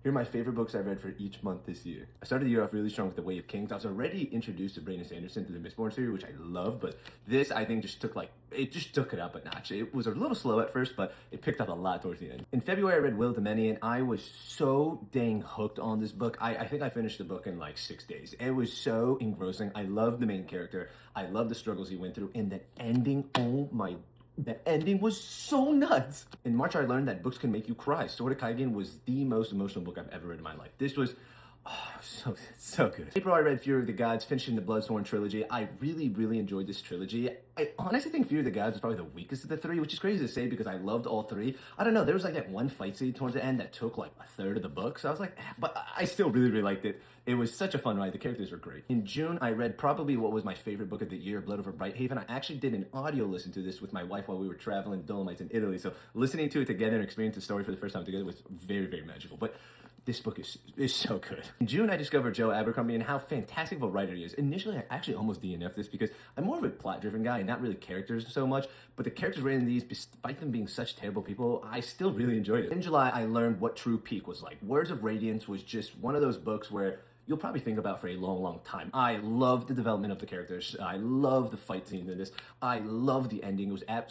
Here are my favorite books I read for each month this year. I started the year off really strong with The Way of Kings. I was already introduced to Brandon Sanderson through the Mistborn series, which I love, but this I think just took it up a notch. It was a little slow at first, but it picked up a lot towards the end. In February, I read Will the Many, and I was so dang hooked on this book. I think I finished the book in like 6 days. It was so engrossing. I loved the main character. I loved the struggles he went through, and that ending, oh my, that ending was so nuts. In March, I learned that books can make you cry. Sword of Kaigen was the most emotional book I've ever read in my life. This was so good. April, I read Fury of the Gods, finishing the Bloodsworn trilogy. I really enjoyed this trilogy. I honestly think Fury of the Gods was probably the weakest of the three, which is crazy to say because I loved all three. I don't know, there was like that one fight scene towards the end that took like a third of the book, so I was like, but I still really liked it. It was such a fun ride. The characters were great. In June, I read probably what was my favorite book of the year, Blood Over Brighthaven. I actually did an audio listen to this with my wife while we were traveling Dolomites in Italy, so listening to it together and experiencing the story for the first time together was very magical. But this book is so good. In June, I discovered Joe Abercrombie and how fantastic of a writer he is. Initially, I actually almost DNF'd this because I'm more of a plot-driven guy and not really characters so much, but the characters written in these, despite them being such terrible people, I still really enjoyed it. In July, I learned what true peak was like. Words of Radiance was just one of those books where you'll probably think about for a long time. I love the development of the characters. I love the fight scene in this. I love the ending.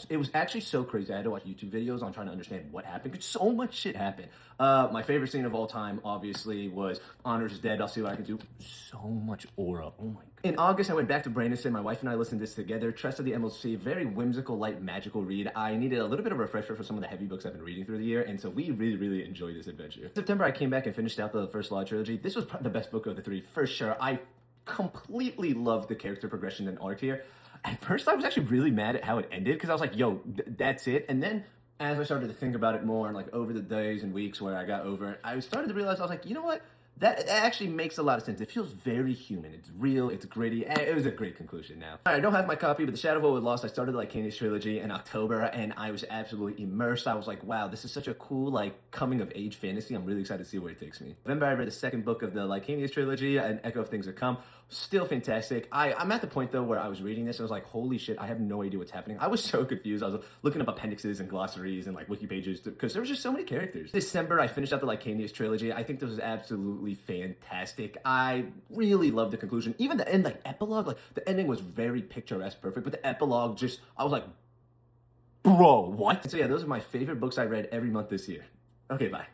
It was actually so crazy. I had to watch YouTube videos on trying to understand what happened because so much shit happened. My favorite scene of all time, obviously, was Honor's dead. I'll see what I can do. So much aura. Oh my God. In August, I went back to Brandon. My wife and I listened to this together. Trust of the Emerald Sea, very whimsical, light, magical read. I needed a little bit of a refresher for some of the heavy books I've been reading through the year, and so we really enjoyed this adventure. In September, I came back and finished out the First Law trilogy. This was the best book of the three, for sure. I completely loved the character progression and arc here. At first, I was actually really mad at how it ended, because I was like, yo, that's it. And then, as I started to think about it more, and like over the days and weeks where I got over it, I started to realize, I was like, you know what? That actually makes a lot of sense. It feels very human. It's real. It's gritty. It was a great conclusion now. I don't have my copy, but The Shadow of What Was Lost, I started the Lycanius trilogy in October, and I was absolutely immersed. I was like, wow, this is such a cool, like, coming-of-age fantasy. I'm really excited to see where it takes me. November, I read the second book of the Lycanius trilogy, An Echo of Things to Come. Still fantastic. I'm at the point, though, where I was reading this, and I was like, holy shit, I have no idea what's happening. I was so confused. I was looking up appendixes and glossaries and, like, wiki pages, because there was just so many characters. December, I finished out the Lycanius trilogy. I think this was absolutely fantastic. I really loved the conclusion. Even the end, like, epilogue, like, the ending was very picturesque, perfect, but the epilogue just, I was like, bro, what? So yeah, those are my favorite books I read every month this year. Okay, bye.